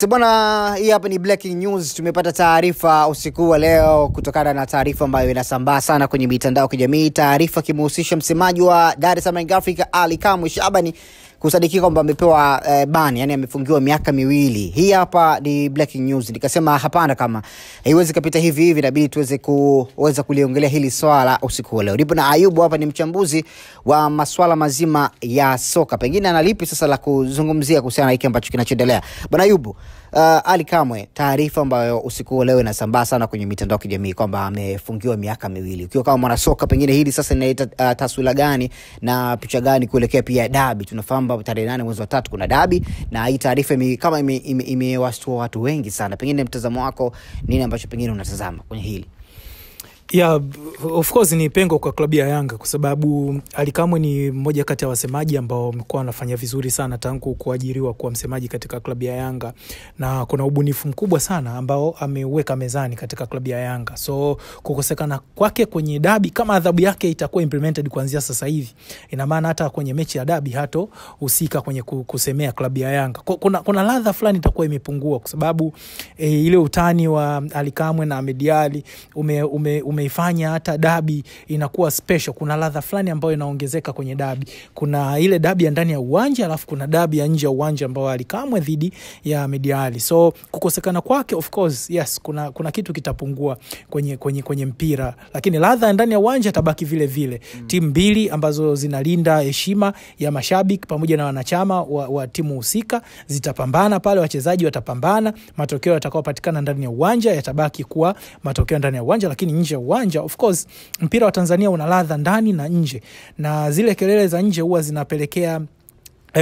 Bwana, hii hapa ni breaking news. Tumepata taarifa usiku wa leo kutokana na taarifa ambayo inasambaa sana kwenye mitandao ya kijamii. Taarifa kimehusisha msemaji wa Dar es Salaam Africa Ali Kamwe Shabani kusadikika kwamba amepewa ban, yani amefungiwa miaka 2. Hii hapa ni breaking news. Nikasema hapana, kama haiwezi kupita hivi inabidi tuweze kuliongelea hili swala usiku wa leo. Nipo na Ayubu hapa, ni mchambuzi wa masuala mazima ya soka. Pengine analipi sasa la kuzungumzia kuhusiana na hiki ambacho kinachoendelea. Bwana Ayubu, Ali Kamwe, taarifa ambayo usiku wa leo inasambaa sana kwenye mitandao ya kijamii kwamba amefungiwa miaka 2. Ukiwa kama mwana soka, pengine hili sasa inaleta taswira gani na picha gani kuelekea pia dabi? Tunafahamu tarehe 8 mwezi wa 3 kuna dabi, na hii taarifa kama imewashtua watu wengi sana. Pengine mtazamo wako nini ambacho pengine unatazama kwenye hili? Yeah, of course ni pengo kwa klabu ya Yanga kwa sababu Ali Kamwe ni mmoja kati ya wasemaji ambao wamekuwa wanafanya vizuri sana tangu kuajiriwa kuwa msemaji katika klabu ya Yanga, na kuna ubunifu mkubwa sana ambao ameweka mezani katika klabu ya Yanga. So kukosekana kwake kwenye dabi, kama adhabu yake itakuwa implemented kuanzia sasa hivi, ina maana hata kwenye mechi ya dabi hato husika kwenye kusemea klabu ya Yanga. Kuna ladha fulani itakuwa imepungua kwa sababu ile utani wa Ali Kamwe na Ahmed Ally umeifanya hata dabi inakuwa special. Kuna ladha fulani ambayo inaongezeka kwenye dabi. Kuna ile dabi ya ndani ya uwanja, alafu kuna dabi ya nje ya uwanja ambao Ali Kamwe dhidi ya Ahmed Ally. So kukosekana kwake, of course yes, kuna kitu kitapungua kwenye mpira, lakini ladha ya ndani ya uwanja tabaki vile vile. Timu mbili ambazo zinalinda heshima ya mashabiki pamoja na wanachama wa timu husika zitapambana pale, wachezaji watapambana, matokeo yatakayopatikana ndani ya uwanja yatabaki kuwa matokeo ndani ya uwanja, lakini nje ya uwanja, of course mpira wa Tanzania una ladha ndani na nje, na zile kelele za nje huwa zinapelekea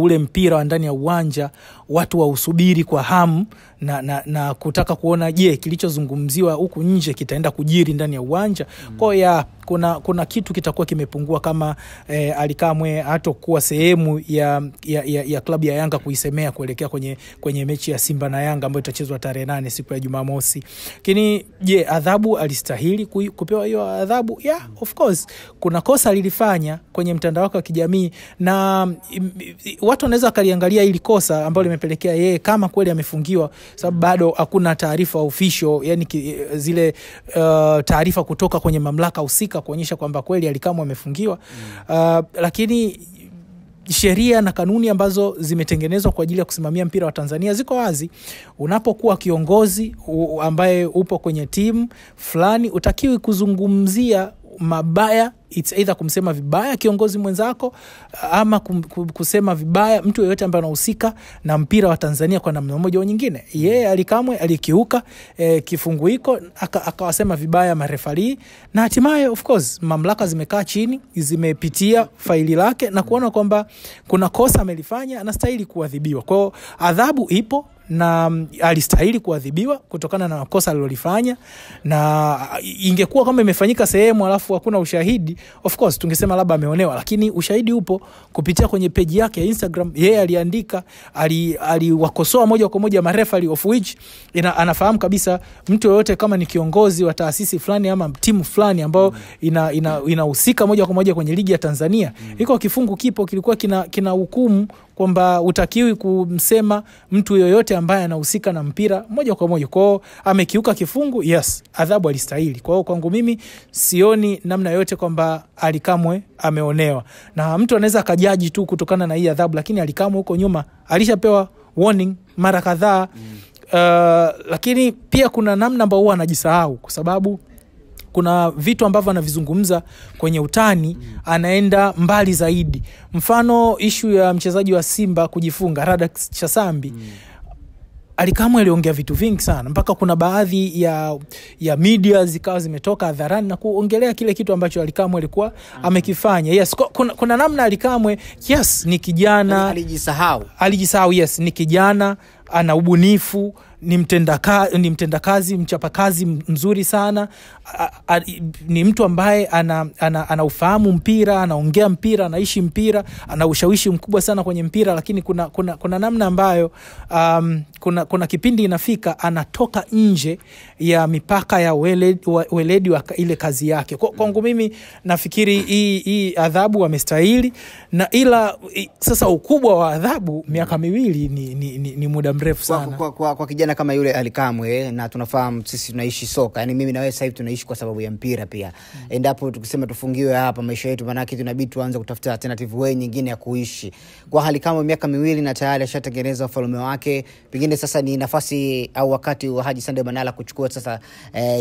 ule mpira wa ndani ya uwanja watu wausubiri kwa hamu na kutaka kuona kilichozungumziwa huku nje kitaenda kujiri ndani ya uwanja. Kwa hiyo kuna kitu kitakuwa kimepungua kama Ali Kamwe hatakuwa sehemu ya klabu ya Yanga kuisemea kuelekea kwenye mechi ya Simba na Yanga ambayo itachezwa tarehe 8 siku ya Jumamosi. Lakini adhabu alistahili kupewa hiyo adhabu? Yeah, of course. Kuna kosa lilifanya kwenye mtandao wa kijamii, na watu wanaweza kaliangalia hili kosa ambalo limepelekea yeye kama kweli amefungiwa, sababu bado hakuna taarifa official, yani zile taarifa kutoka kwenye mamlaka husika kuonyesha kwamba kweli Ali Kamwe amefungiwa. Lakini sheria na kanuni ambazo zimetengenezwa kwa ajili ya kusimamia mpira wa Tanzania ziko wazi. Unapokuwa kiongozi ambaye upo kwenye timu fulani, utakiwi kuzungumzia mabaya, it's either kumsema vibaya kiongozi mwenzako ama kusema vibaya mtu yeyote ambaye anahusika na mpira wa Tanzania kwa namna moja au nyingine. Yeye Ali Kamwe alikiuka kifungu hiko, akawasema vibaya marefali, na hatimaye of course mamlaka zimekaa chini, zimepitia faili lake na kuona kwamba kuna kosa amelifanya, anastahili kuadhibiwa. Kwa hiyo adhabu ipo na alistahili kuadhibiwa kutokana na kosa alilofanya. Na ingekuwa kama imefanyika sehemu alafu hakuna ushahidi, of course tungesema labda ameonewa, lakini ushahidi upo kupitia kwenye page yake ya Instagram. Yeye aliandika, aliwakosoa moja kwa moja marefali, of which anafahamu kabisa mtu yoyote kama ni kiongozi wa taasisi fulani ama timu fulani ambao inahusika moja kwa moja kwenye ligi ya Tanzania, iko kifungu kipo kilikuwa kina hukumu kwamba utakiwi kumsema mtu yoyote ambaye anahusika na mpira moja kwa moja. Kwao amekiuka kifungu, yes, adhabu alistahili. Kwao kwangu mimi sioni namna yote kwamba Ali Kamwe ameonewa, na mtu anaweza kajaji tu kutokana na hii adhabu, lakini Ali Kamwe huko nyuma alishapewa warning mara kadhaa. Lakini pia kuna namna ambayo huwa anajisahau, kwa sababu kuna vitu ambavyo anavizungumza kwenye utani anaenda mbali zaidi. Mfano issue ya mchezaji wa Simba kujifunga Radax Chasambi, Ali Kamwe aliongea vitu vingi sana, mpaka kuna baadhi ya media zikawa zimetoka hadharani na kuongelea kile kitu ambacho Ali Kamwe alikuwa amekifanya. Yes, kuna namna Ali Kamwe, yes, ni kijana, alijisahau, yes, ni kijana, ana ubunifu, ni mtendakazi, mchapakazi mzuri sana. Ni mtu ambaye ana ufahamu mpira, anaongea mpira, anaishi mpira, ana ushawishi mkubwa sana kwenye mpira, lakini kuna namna ambayo kuna kipindi inafika anatoka nje ya mipaka ya weledi wa ile kazi yake. Kwangu mimi nafikiri hii adhabu amestahili, na ila sasa ukubwa wa adhabu miaka 2 ni muda mrefu sana kwa kijana kama yule Ali Kamwe, na tunafahamu sisi tunaishi soka, yani mimi na wewe sasa hivi tunaishi kwa sababu ya mpira pia. Endapo tukisema tufungiwe hapa maisha yetu, maana yake tunabidi tuanze kutafuta alternative way nyingine ya kuishi. Kwa Ali Kamwe miaka 2 na tayari ashatengeneza ufalme wake, pengine sasa ni nafasi au wakati wa Haji Sunday Manara kuchukua sasa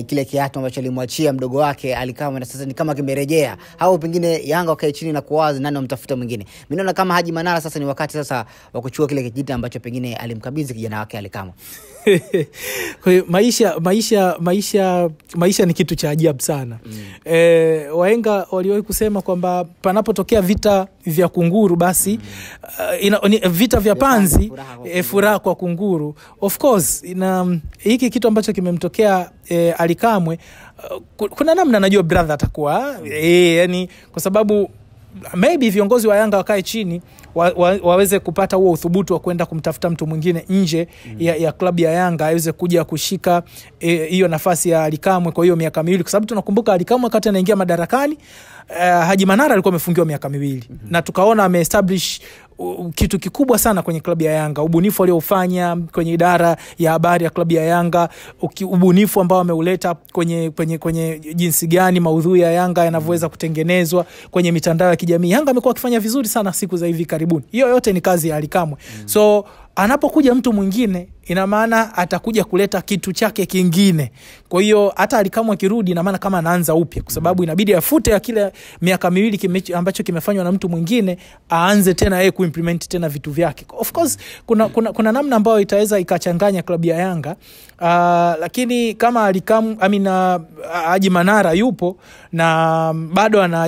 kile kiatu ambacho alimwachia mdogo wake Ali Kamwe, na sasa ni kama kimerejea, au pengine Yanga wakae chini na kuwaza nani wamtafuta mwingine. Mimi naona kama Haji Manara sasa ni wakati sasa wa kuchukua kile kijiti ambacho pengine alimkabidhi kijana wake Ali Kamwe. Maisha ni kitu cha ajabu sana. Wahenga waliwahi kusema kwamba panapotokea vita vya kunguru basi vita vya panzi furaha kwa kunguru. Of course hiki kitu ambacho kimemtokea Ali Kamwe, kuna namna najua brother atakuwa yani, kwa sababu maybe viongozi wa Yanga wakae chini waweze kupata huo uthubutu wa kwenda kumtafuta mtu mwingine nje ya klabu ya Yanga aweze kuja kushika hiyo nafasi ya Ali Kamwe kwa hiyo miaka 2, kwa sababu tunakumbuka Ali Kamwe wakati anaingia madarakani Haji Manara alikuwa amefungiwa miaka 2 na tukaona ameestablish kitu kikubwa sana kwenye klabu ya Yanga, ubunifu aliofanya kwenye idara ya habari ya klabu ya Yanga, ubunifu ambao ameuleta kwenye jinsi gani maudhui ya Yanga yanavyoweza kutengenezwa kwenye mitandao ya kijamii. Yanga amekuwa akifanya vizuri sana siku za hivi karibuni. Hiyo yote ni kazi ya Ali Kamwe. So anapokuja mtu mwingine ina maana atakuja kuleta kitu chake kingine. Kwa hiyo hata Ali Kamwe akirudi ina maana kama anaanza upya, kwa sababu inabidi afute ya kile miaka 2 ambacho kimefanywa na mtu mwingine, aanze tena yeye kuimplement tena vitu vyake. Of course kuna namna ambayo itaweza ikachanganya klabu ya Yanga, lakini kama Ali Kamwe Haji Manara yupo na bado ana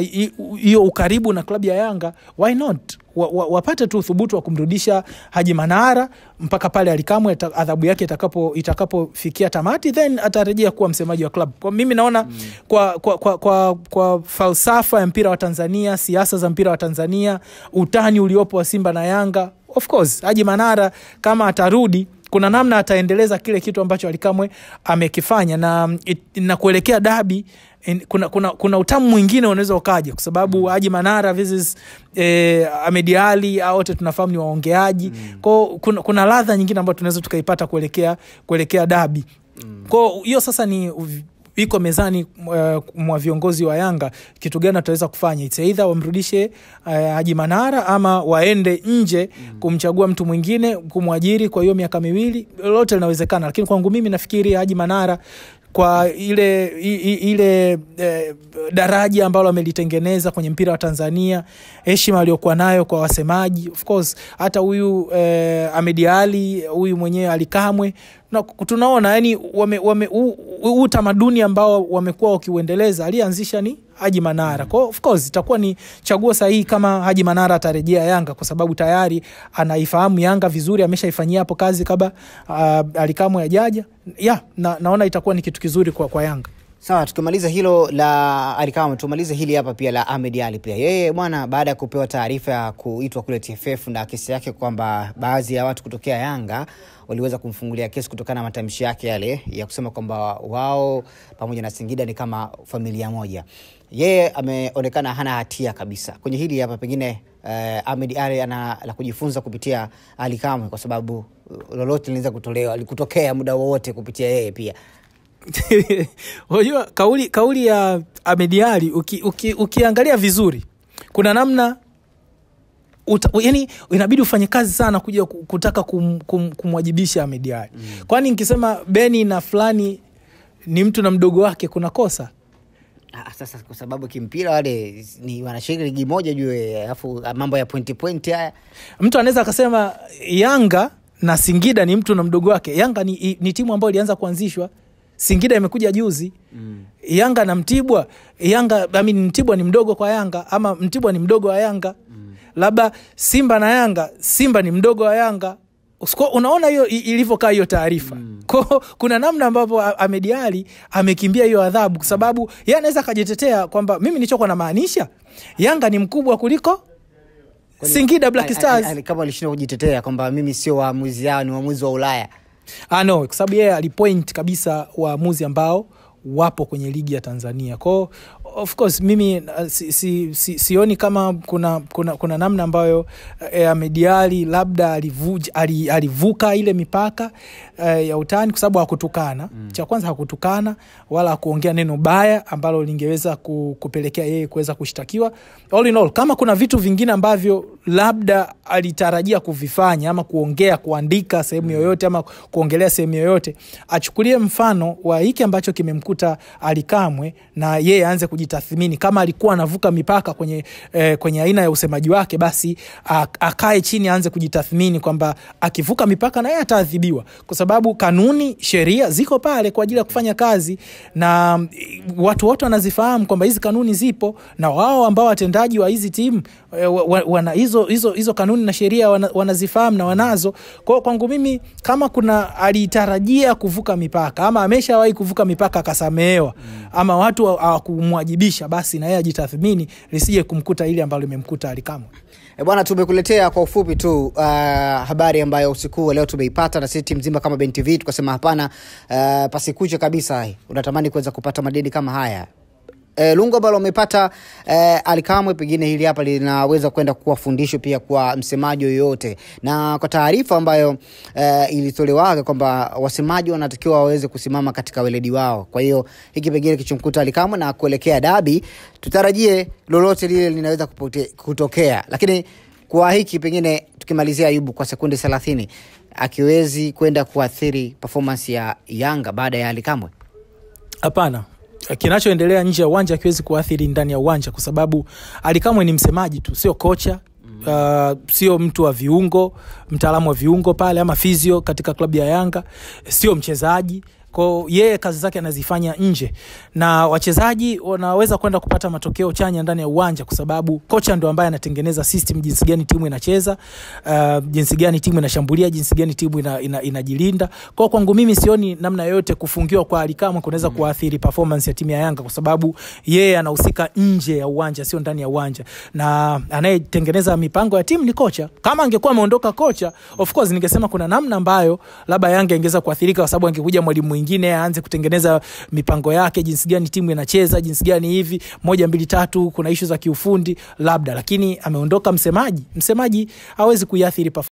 hiyo ukaribu na klabu ya Yanga, why not wapate tu uthubutu wa kumrudisha Haji Manara mpaka pale Ali Kamwe adhabu yake itakapofikia tamati, then atarejea kuwa msemaji wa club. Kwa mimi naona kwa falsafa ya mpira wa Tanzania, siasa za mpira wa Tanzania, utani uliopo wa Simba na Yanga, of course Haji Manara kama atarudi, kuna namna ataendeleza kile kitu ambacho Ali Kamwe amekifanya, na kuelekea dabi kuna utamu mwingine unaweza ukaja, kwa sababu Haji Manara versus Ahmed Ally wote tunafahamu ni waongeaji. Kwa kuna ladha nyingine ambayo tunaweza tukaipata kuelekea dabi. Kwa hiyo sasa ni iko mezani mwa viongozi wa Yanga, kitu gani tutaweza kufanya. It's either wamrudishe Haji Manara ama waende nje kumchagua mtu mwingine kumwajiri kwa hiyo miaka 2. Lote linawezekana, lakini kwangu mimi nafikiri Haji Manara kwa ile daraja ambalo amelitengeneza kwenye mpira wa Tanzania, heshima aliyokuwa nayo kwa wasemaji, of course hata huyu Ahmed Ally, huyu mwenyewe Ali Kamwe, na tunaona yani utamaduni ambao wamekuwa wakiuendeleza alianzisha ni Haji Manara. Kwa of course itakuwa ni chaguo sahihi kama Haji Manara atarejea Yanga, kwa sababu tayari anaifahamu Yanga vizuri, ameshaifanyia hapo kazi kabla Ali Kamwe hajaja. Naona itakuwa ni kitu kizuri kwa Yanga. Sawa, tukimaliza hilo la Ali Kamwe, tumalize hili hapa pia la Ahmed Ally pia. Yeye bwana, baada ya kupewa taarifa ya kuitwa kule TFF na kesi yake kwamba baadhi ya watu kutokea Yanga waliweza kumfungulia kesi kutokana na matamshi yake yale ya kusema kwamba wao pamoja na Singida ni kama familia moja, yeye ameonekana hana hatia kabisa kwenye hili hapa. Pengine Ahmed Ally ana la kujifunza kupitia Ali Kamwe, kwa sababu lolote linaweza kutokea muda wowote kupitia yeye pia. Unajua kauli ya Ahmed Ally ukiangalia vizuri, kuna namna yani inabidi ufanye kazi sana kuja kutaka kumwajibisha Ahmed Ally. Kwani nikisema Beni na fulani ni mtu na mdogo wake kuna kosa? Sasa kwa sababu kimpira wale ni wanashiriki ligi moja juu, alafu mambo ya point haya, mtu anaweza akasema Yanga na Singida ni mtu na mdogo wake. Yanga ni timu ambayo ilianza kuanzishwa, Singida imekuja juzi. Yanga na Mtibwa, Mtibwa ni mdogo kwa Yanga, ama Mtibwa ni mdogo wa Yanga. Labda Simba na Yanga, Simba ni mdogo wa Yanga. Unaona hiyo ilivyokaa hiyo taarifa. Kuna namna ambapo Ahmed Ally amekimbia hiyo adhabu, kwa sababu yeye anaweza kujitetea kwamba mimi nilichokuwa na maanisha Yanga ni mkubwa kuliko Singida Black Stars. Kama alishindwa kujitetea kwamba mimi sio waamuzi yao, ni waamuzi wa Ulaya. No, kwa sababu yeye alipoint kabisa waamuzi ambao wapo kwenye ligi ya Tanzania. Kwa of course mimi sioni kama kuna namna ambayo Ahmed Ally labda alivuka ile mipaka ya utani, kwa sababu hakutukana. Cha kwanza hakutukana wala kuongea neno baya ambalo lingeweza kupelekea yeye kuweza kushtakiwa. All in all, kama kuna vitu vingine ambavyo labda alitarajia kuvifanya ama kuandika sehemu yoyote ama kuongelea sehemu yoyote, achukulie mfano wa hiki ambacho kimemkuta Ally Kamwe, na yeye aanze kujitathmini kama alikuwa anavuka mipaka kwenye aina ya usemaji wake, basi akae chini aanze kujitathmini kwamba akivuka mipaka na yeye ataadhibiwa, kwa sababu kanuni, sheria ziko pale kwa ajili ya kufanya kazi, na watu wote wanazifahamu kwamba hizi kanuni zipo, na wao ambao watendaji wa hizi timu wana hizo kanuni na sheria wanazifahamu na wanazo. Kwa kwangu mimi, kama kuna alitarajia kuvuka mipaka ama ameshawahi kuvuka mipaka akasamehewa, ama watu hawakumwajibisha, basi na yeye ajitathmini lisije kumkuta ile ambalo limemkuta Ally Kamwe. Bwana, tumekuletea kwa ufupi tu habari ambayo usiku leo tumeipata, na sisi timu nzima kama Ben TV tukasema hapana, pasikuche kabisa. Unatamani kuweza kupata madini kama haya. Lungo ambalo umepata Ally Kamwe, pengine hili hapa linaweza kwenda kuwa fundisho pia kwa msemaji yoyote, na kwa taarifa ambayo ilitolewa kwamba wasemaji wanatakiwa waweze kusimama katika weledi wao. Kwa hiyo hiki pengine kichomkuta Ally Kamwe na kuelekea dabi, tutarajie lolote lile linaweza kutokea. Lakini kwa hiki pengine tukimalizia, Ayubu, kwa sekunde 30, akiwezi kwenda kuathiri performance ya Yanga baada ya Ally Kamwe? Hapana. Kinachoendelea nje ya uwanja kiwezi kuathiri ndani ya uwanja, kwa sababu Ally Kamwe ni msemaji tu, sio kocha. Sio mtu wa viungo, mtaalamu wa viungo pale ama physio katika klabu ya Yanga, sio mchezaji. Kwa yeye kazi zake anazifanya nje, na wachezaji wanaweza kwenda kupata matokeo chanya ndani ya uwanja, kwa sababu kocha ndo ambaye anatengeneza system, jinsi gani timu inacheza, jinsi gani timu inashambulia, jinsi gani timu inajilinda. Kwa kwangu mimi sioni namna yoyote kufungiwa kwa Ally Kamwe kunaweza kuathiri performance ya timu ya Yanga, kwa sababu yeye anahusika nje ya uwanja, sio ndani ya uwanja, na anayetengeneza mipango ya timu ni kocha. Kama angekuwa ameondoka kocha, of course ningesema kuna namna ambayo labda Yanga ingeweza kuathirika, kwa sababu angekuja mwalimu mwingine aanze kutengeneza mipango yake, jinsi gani timu inacheza, jinsi gani hivi 1 2 3, kuna issue za kiufundi labda. Lakini ameondoka msemaji hawezi kuiathiri